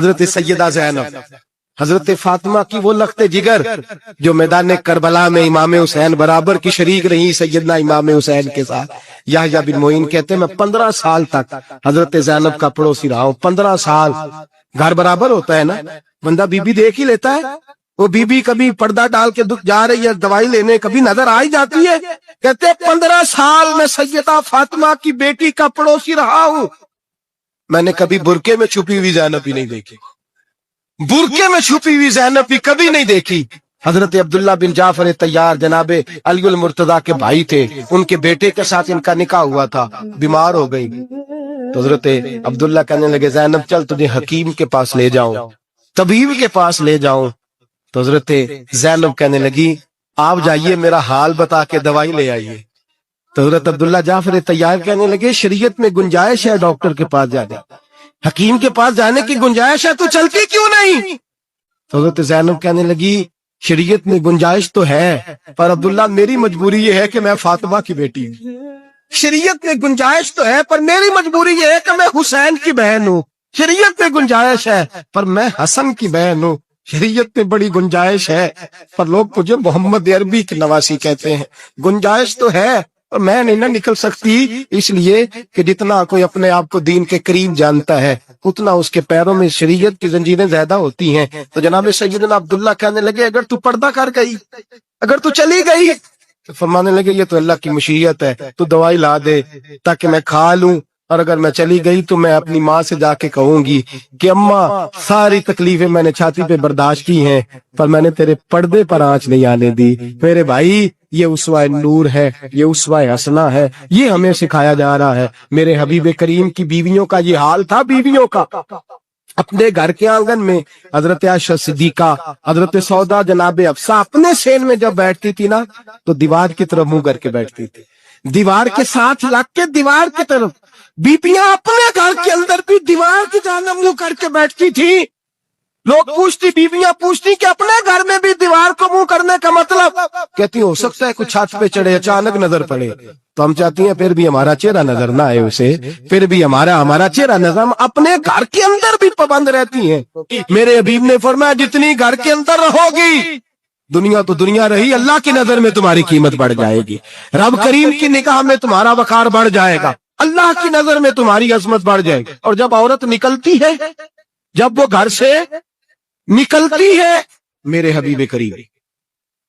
حضرت سیدہ زینب، حضرت فاطمہ کی وہ لخت جگر جو میدان کربلا میں امام حسین برابر کی شریک رہی سیدنا امام حسین کے ساتھ۔ یحییٰ بن معین کہتے ہیں میں 15 سال تک حضرت زینب کا پڑوسی رہا ہوں۔ 15 سال، گھر برابر ہوتا ہے نا، بندہ بی بی دیکھ ہی لیتا ہے۔ وہ بی بی کبھی پردہ ڈال کے جا رہی ہے دوائی لینے، کبھی نظر آ ہی جاتی ہے۔ کہتے 15 سال میں سیدہ فاطمہ کی بیٹی کا پڑوسی رہا ہوں، میں نے کبھی برقعے میں چھپی ہوئی زینب بھی نہیں دیکھی، برقعے میں چھپی ہوئی زینب بھی کبھی نہیں دیکھی۔ حضرت عبداللہ بن جعفر طیار جناب علی المرتضیٰ کے بھائی تھے، ان کے بیٹے کے ساتھ ان کا نکاح ہوا تھا، بیمار ہو گئی تو حضرت عبداللہ کہنے لگے زینب چل تجھے حکیم کے پاس لے جاؤں، طبیب کے پاس لے جاؤں۔ تو حضرت زینب کہنے لگی آپ جائیے میرا حال بتا کے دوائی لے آئیے۔ تو حضرت عبداللہ جعفر طیار کہنے لگے شریعت میں گنجائش ہے ڈاکٹر کے پاس جانے، حکیم کے پاس جانے کی گنجائش ہے تو چلتی کیوں نہیں؟ تو حضرت زینب کہنے لگی شریعت میں گنجائش تو ہے پر عبداللہ میری مجبوری یہ ہے کہ میں فاطمہ کی بیٹی ہوں۔ شریعت میں گنجائش تو ہے پر میری مجبوری یہ ہے کہ میں حسین کی بہن ہوں۔ شریعت میں گنجائش ہے پر میں حسن کی بہن ہوں۔ شریعت میں بڑی گنجائش ہے پر لوگ مجھے محمد عربی کی نواسی کہتے ہیں۔ گنجائش تو ہے اور میں نہیں نہ نکل سکتی، اس لیے کہ جتنا کوئی اپنے آپ کو دین کے قریب جانتا ہے اتنا اس کے پیروں میں شریعت کی زنجیریں زیادہ ہوتی ہیں۔ تو جناب سیدنا عبداللہ کہنے لگے اگر تو پردہ کر گئی، اگر تو چلی گئی، تو فرمانے لگے یہ تو اللہ کی مشیت ہے، تو دوائی لا دے تاکہ میں کھا لوں، اور اگر میں چلی گئی تو میں اپنی ماں سے جا کے کہوں گی کہ اماں ساری تکلیفیں میں نے چھاتی پہ برداشت کی ہیں پر میں نے تیرے پردے پر آنچ نہیں آنے دی۔ میرے بھائی یہ اسوہ نور ہے، یہ اسوہ حسنہ ہے، یہ ہمیں سکھایا جا رہا ہے۔ میرے حبیب کریم کی بیویوں کا یہ حال تھا، بیویوں کا اپنے گھر کے آنگن میں حضرت عائشہ صدیقہ، حضرت سودا جناب حفصہ اپنے سین میں جب بیٹھتی تھی نا تو دیوار کی طرف منہ کر کے بیٹھتی تھی، دیوار کے ساتھ لگ کے دیوار کی طرف۔ بیبیاں اپنے گھر کے اندر بھی دیوار کی جانب منہ کر کے بیٹھتی تھی۔ لوگ پوچھتی، بیویاں پوچھتی کہ اپنے گھر میں بھی دیوار کو منہ کرنے کا مطلب؟ کہتی ہو سکتا ہے کچھ چھت پہ چڑھے اچانک نظر پڑے تو ہم چاہتی ہیں پھر بھی ہمارا چہرہ نظر نہ آئے اسے، پھر بھی ہمارا چہرہ نظر، ہم اپنے گھر کے اندر بھی پابند رہتی ہیں۔ میرے حبیب نے فرمایا جتنی گھر کے اندر رہو گی دنیا تو دنیا رہی، اللہ کی نظر میں تمہاری قیمت بڑھ جائے گی، رب کریم کی نگاہ میں تمہارا وقار بڑھ جائے گا، اللہ کی نظر میں تمہاری عظمت بڑھ جائے گی۔ اور جب عورت نکلتی ہے، جب وہ گھر سے نکلتی ہے، میرے حبیب کریم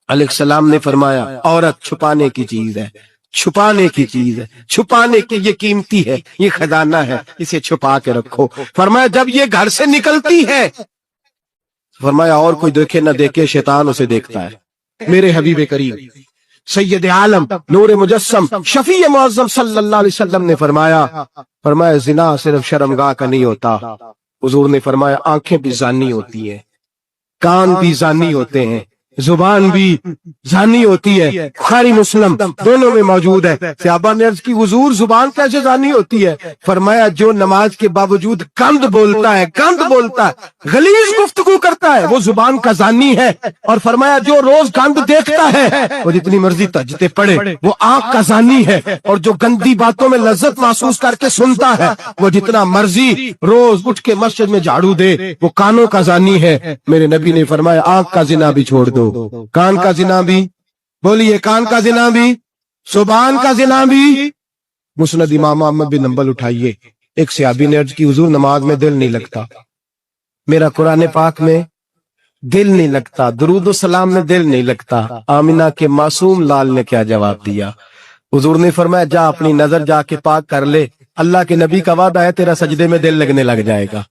علیہ السلام نے فرمایا عورت چھپانے کی چیز ہے، چھپانے کی چیز ہے، چھپانے کی یہ قیمتی ہے، یہ خزانہ ہے، اسے چھپا کے رکھو۔ فرمایا جب یہ گھر سے نکلتی ہے، فرمایا اور کوئی دیکھے نہ دیکھے شیطان اسے دیکھتا ہے۔ میرے حبیب کریم سید عالم نور مجسم شفیع معظم صلی اللہ علیہ وسلم نے فرمایا زنا صرف شرمگاہ کا نہیں ہوتا، حضور نے فرمایا آنکھیں بھی زانی ہوتی ہیں، کان بھی زانی ہوتے ہیں، زبان بھی زانی ہوتی ہے۔ بخاری مسلم دونوں میں موجود ہے۔ صحابہ نے عرض کی حضور زبان کیسے زانی ہوتی ہے؟ فرمایا جو نماز کے باوجود گند بولتا ہے، غلیظ گفتگو کرتا ہے، وہ زبان کا زانی ہے۔ اور فرمایا جو روز گند دیکھتا ہے وہ جتنی مرضی تہجدیں پڑھے وہ آنکھ کا زانی ہے، اور جو گندی باتوں میں لذت محسوس کر کے سنتا ہے وہ جتنا مرضی روز اٹھ کے مسجد میں جھاڑو دے وہ کانوں کا زانی ہے۔ میرے نبی نے فرمایا آنکھ کا زنا بھی چھوڑ دو، کان کا زنا بھی، بولیے کان کا زنا بھی، زبان کا زنا بھی۔ مسند امام احمد بن حنبل اٹھائیے، ایک صحابی نے عرض کی حضور نماز میں دل نہیں لگتا، میرا قرآن پاک میں دل نہیں لگتا، درود و سلام میں دل نہیں لگتا۔ آمینہ کے معصوم لال نے کیا جواب دیا؟ حضور نے فرمایا جا اپنی نظر جا کے پاک کر لے، اللہ کے نبی کا وعدہ ہے تیرا سجدے میں دل لگنے لگ جائے گا۔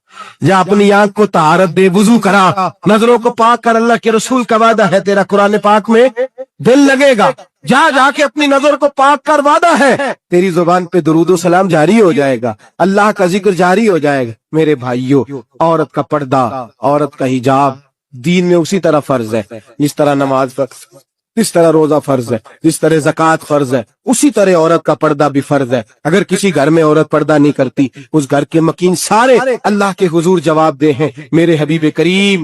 جا اپنی آنکھ کو طہارت دے، وضو کرا، نظروں کو پاک کر، اللہ کے رسول کا وعدہ ہے تیرا قرآن پاک میں دل لگے گا۔ جا کے اپنی نظر کو پاک کر، وعدہ ہے تیری زبان پہ درود و سلام جاری ہو جائے گا، اللہ کا ذکر جاری ہو جائے گا۔ میرے بھائیوں، عورت کا پردہ، عورت کا حجاب دین میں اسی طرح فرض ہے جس طرح نماز فرض، جس طرح روزہ فرض ہے، جس طرح زکوٰۃ فرض ہے، اسی طرح عورت کا پردہ بھی فرض ہے۔ اگر کسی گھر میں عورت پردہ نہیں کرتی اس گھر کے مکین سارے اللہ کے حضور جواب دے ہیں۔ میرے حبیب کریم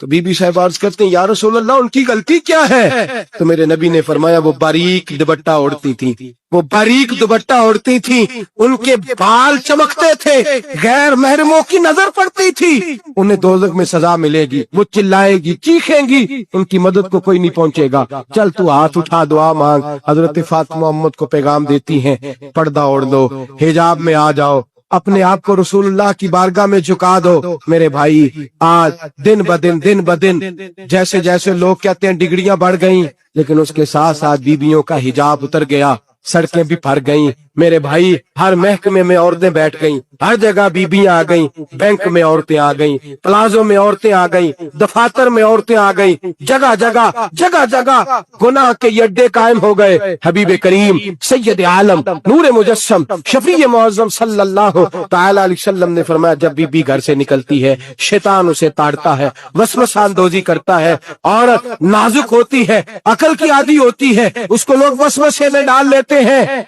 تو بی بی صاحب عرض کرتے ہیں یا رسول اللہ ان کی غلطی کیا ہے؟ تو میرے نبی نے فرمایا وہ باریک دوپٹہ اوڑھتی تھی، وہ باریک دوپٹہ اوڑھتی تھی، ان کے بال چمکتے تھے، غیر محرموں کی نظر پڑتی تھی، انہیں دوزخ میں سزا ملے گی، وہ چلائے گی، چیخیں گی، ان کی مدد کو کوئی نہیں پہنچے گا، چل تو ہاتھ اٹھا دعا مانگ۔ حضرت فاطمہ امت کو پیغام دیتی ہیں پردہ اوڑھ دو، حجاب میں آ جاؤ، اپنے آپ کو رسول اللہ کی بارگاہ میں جھکا دو۔ میرے بھائی آج دن بدن جیسے جیسے لوگ کہتے ہیں ڈگریاں بڑھ گئیں، لیکن اس کے ساتھ ساتھ بیویوں کا حجاب اتر گیا، سڑکیں بھی بھر گئیں۔ میرے بھائی ہر محکمے میں عورتیں بیٹھ گئیں، ہر جگہ بیبیاں آ گئیں، بینک میں عورتیں آ گئیں، پلازوں میں عورتیں آ گئیں، دفاتر میں عورتیں آ گئیں، جگہ جگہ گناہ کے یہ اڈے قائم ہو گئے۔ حبیب کریم سید عالم نور مجسم شفیع معظم صلی اللہ تعالی علیہ وسلم نے فرمایا جب بیوی گھر سے نکلتی ہے شیطان اسے تاڑتا ہے، وسوسہ اندوزی کرتا ہے، عورت نازک ہوتی ہے، عقل کی عادی ہوتی ہے، اس کو لوگ وسوسے میں ڈال لیتے ہیں۔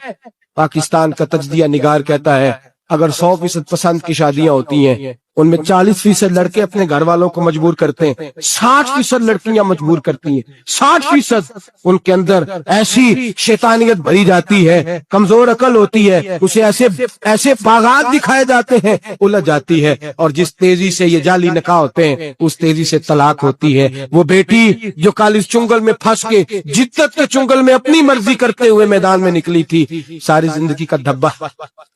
پاکستان کا تجزیہ نگار کہتا ہے اگر 100% پسند کی شادیاں ہوتی ہیں ان میں 40% لڑکے اپنے گھر والوں کو مجبور کرتے ہیں، 60% لڑکیاں مجبور کرتی ہیں، 60% ان کے اندر ایسی شیطانیت بھری جاتی ہے، کمزور عقل ہوتی ہے، اسے ایسے باغات دکھائے جاتے ہیں، الجھ جاتی ہے، اور جس تیزی سے یہ جعلی نکاح ہوتے ہیں اس تیزی سے طلاق ہوتی ہے۔ وہ بیٹی جو کالج چنگل میں پھنس کے جدت کے چنگل میں اپنی مرضی کرتے ہوئے میدان میں نکلی تھی، ساری زندگی کا دھبا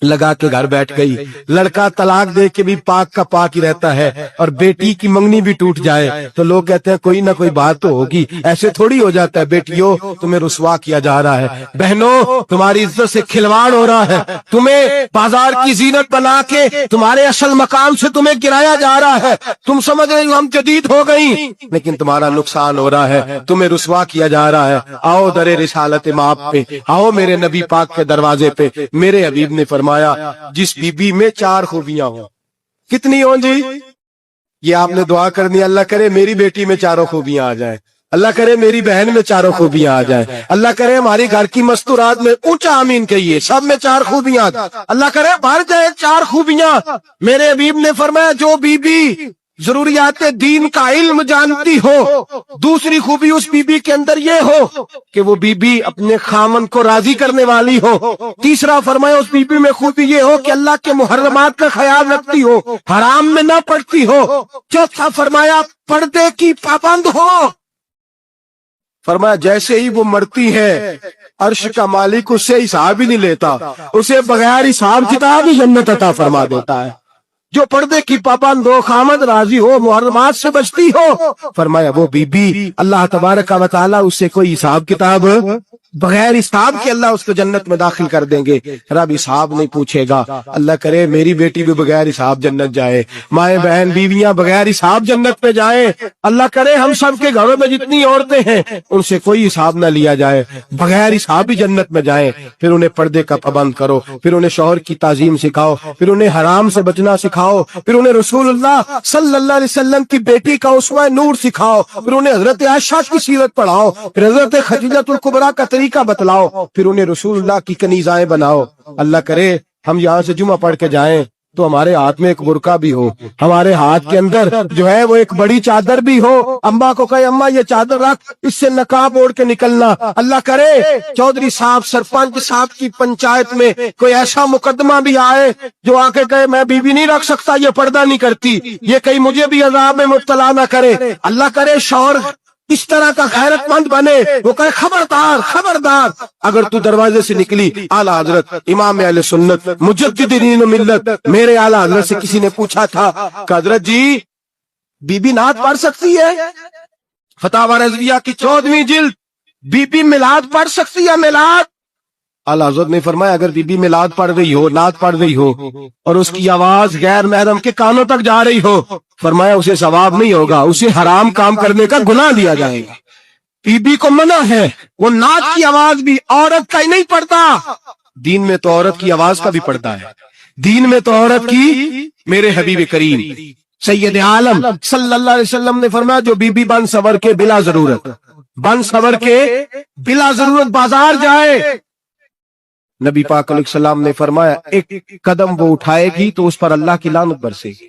لگا کے گھر بیٹھ گئی۔ لڑکا طلاق دے کے بھی پاک کا پاک ہی رہتا ہے، اور بیٹی کی منگنی بھی ٹوٹ جائے تو لوگ کہتے ہیں کوئی نہ کوئی بات تو ہوگی، ایسے تھوڑی ہو جاتا ہے۔ بیٹیوں تمہیں رسوا کیا جا رہا ہے، بہنوں تمہاری عزت سے کھلواڑ ہو رہا ہے، تمہیں بازار کی زینت بنا کے تمہارے اصل مقام سے تمہیں گرایا جا رہا ہے، تم سمجھ رہے ہو ہم جدید ہو گئی لیکن تمہارا نقصان ہو رہا ہے، تمہیں رسوا کیا جا رہا ہے۔ آؤ در رسالت مآب پہ، آؤ میرے نبی پاک کے دروازے پہ۔ میرے حبیب نے فرمایا جس بی بی میں 4 خوبیاں ہوں، کتنی ہوں جی؟ یہ آپ نے دعا کرنی، اللہ کرے میری بیٹی میں 4 خوبیاں آ جائیں، اللہ کرے میری بہن میں 4 خوبیاں آ جائیں، اللہ کرے ہماری گھر کی مستورات میں، اونچا آمین کہیے، سب میں 4 خوبیاں، اللہ کرے بھر جائے 4 خوبیاں۔ میرے حبیب نے فرمایا جو بی بی ضروریات دین کا علم جانتی ہو، دوسری خوبی اس بی بی کے اندر یہ ہو کہ وہ بی بی اپنے خامن کو راضی کرنے والی ہو، تیسرا فرمایا اس بی بی میں خوبی یہ ہو کہ اللہ کے محرمات کا خیال رکھتی ہو، حرام میں نہ پڑتی ہو، چوتھا فرمایا پردے کی پابند ہو۔ فرمایا جیسے ہی وہ مرتی ہے عرش کا مالک اس سے حساب ہی نہیں لیتا، اسے بغیر حساب کتاب ہی جنت عطا فرما دیتا ہے۔ جو پردے کی پابند ہو، خامد راضی ہو، محرمات سے بچتی ہو، فرمایا وہ بی بی اللہ تبارک و تعالی اس سے کوئی حساب کتاب بغیر حساب کے اللہ اس کو جنت میں داخل کر دیں گے، رب حساب نہیں پوچھے گا۔ اللہ کرے میری بیٹی بھی بغیر حساب جنت جائے، مائیں بہن بیویاں بغیر حساب جنت پہ جائیں، اللہ کرے ہم سب کے گھروں میں جتنی عورتیں ہیں ان سے کوئی حساب نہ لیا جائے، بغیر حساب ہی جنت میں جائیں۔ پھر انہیں پردے کا پابند کرو، پھر انہیں شوہر کی تعظیم سکھاؤ، پھر انہیں حرام سے بچنا سکھاؤ، پھر انہیں رسول اللہ صلی اللہ علیہ وسلم کی بیٹی کا اسوہ نور سکھاؤ، پھر انہیں حضرت عائشہ کی سیرت پڑھاؤ، پھر حضرت خدیجہ الکبریٰ کا طریقہ بتلاؤ، پھر انہیں رسول اللہ کی کنیزائیں بناؤ۔ اللہ کرے ہم یہاں سے جمعہ پڑھ کے جائیں تو ہمارے ہاتھ میں ایک برقع بھی ہو، ہمارے ہاتھ کے اندر جو ہے وہ ایک بڑی چادر بھی ہو، اماں کو کہے اماں یہ چادر رکھ، اس سے نقاب اوڑھ کے نکلنا۔ اللہ کرے چودھری صاحب سرپنچ صاحب کی پنچایت میں کوئی ایسا مقدمہ بھی آئے جو آ کے کہے میں بیوی نہیں رکھ سکتا، یہ پردہ نہیں کرتی، یہ کہیں مجھے بھی عذاب میں مبتلا نہ کرے۔ اللہ کرے شوہر اس طرح کا غیرت مند بنے، وہ کہے خبردار خبردار، اگر تو دروازے سے نکلی اعلیٰ حضرت امام اہل سنت مجدد دین و ملت میرے اعلیٰ حضرت سے کسی نے پوچھا تھا کہ حضرت جی بی بی نعت پڑھ سکتی ہے؟ فتاوی رضویہ کی 14ویں جلد، بی بی میلاد پڑھ سکتی ہے؟ میلاد؟ اعلیٰ حضرت نے فرمایا اگر بی بی میلاد پڑھ رہی ہو، نعت پڑھ رہی ہو اور اس کی آواز غیر محرم کے کانوں تک جا رہی ہو، فرمایا اسے ثواب نہیں ہوگا، اسے حرام کام کرنے کا گناہ دیا جائے گا۔ بی بی کو منع ہے، وہ نعت کی آواز بھی عورت کا ہی نہیں پڑتا، دین میں تو عورت کی آواز کا بھی پڑتا ہے، دین میں تو عورت کی۔ میرے حبیب کریم سید عالم صلی اللہ علیہ وسلم نے فرمایا جو بی بی بن سور کے بلا ضرورت، بن سور کے بلا ضرورت بازار جائے، نبی پاک علیہ السلام نے فرمایا ایک قدم وہ اٹھائے گی تو اس پر اللہ کی لعنت برسے گی،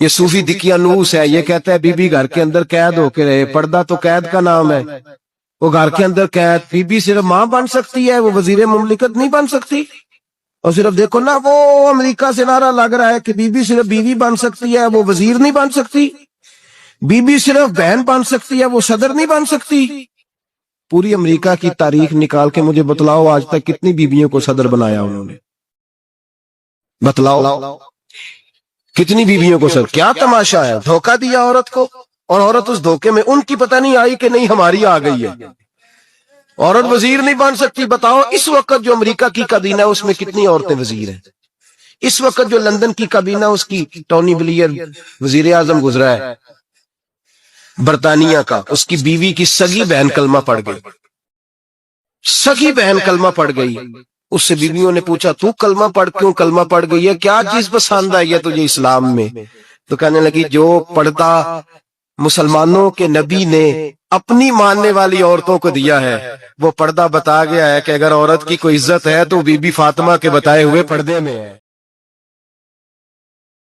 یہ صوفی دقیانوس ہے، یہ کہتا ہے بی بی گھر کے اندر قید ہو کے رہے، پردہ تو قید کا نام ہے، وہ گھر کے اندر قید، بی بی صرف ماں بن سکتی ہے، وہ وزیر مملکت نہیں بن سکتی۔ اور صرف دیکھو نا، وہ امریکہ سے نعرہ لگ رہا ہے کہ بی بی صرف بیوی بن سکتی ہے، وہ وزیر نہیں بن سکتی، بی بی صرف بہن بن سکتی ہے، وہ صدر نہیں بن سکتی۔ پوری امریکہ کی تاریخ نکال کے مجھے بتلاؤ آج تک کتنی بیویوں کو صدر بنایا انہوں نے، بتلاؤ کتنی بیویوں کو صدر۔ کیا تماشا ہے، دھوکہ دیا عورت کو، اور عورت اس دھوکے میں ان کی پتہ نہیں آئی کہ نہیں ہماری آ گئی ہے۔ عورت وزیر نہیں بن سکتی، بتاؤ اس وقت جو امریکہ کی کابینہ ہے اس میں کتنی عورتیں وزیر ہیں؟ اس وقت جو لندن کی کابینہ اس کی ٹونی بلیئر وزیر اعظم گزرا ہے برطانیہ کا، اس کی بیوی کی سگی بہن کلمہ پڑھ گئی، سگی بہن کلمہ پڑھ گئی۔ اس سے بیویوں نے پوچھا تو کلمہ پڑھ کیوں کلمہ پڑھ گئی ہے، کیا چیز پسند آئی ہے تجھے اسلام میں؟ تو کہنے لگی جو پردہ مسلمانوں کے نبی نے اپنی ماننے والی عورتوں کو دیا ہے وہ پردہ بتا گیا ہے کہ اگر عورت کی کوئی عزت ہے تو بی بی فاطمہ کے بتائے ہوئے پردے میں ہے۔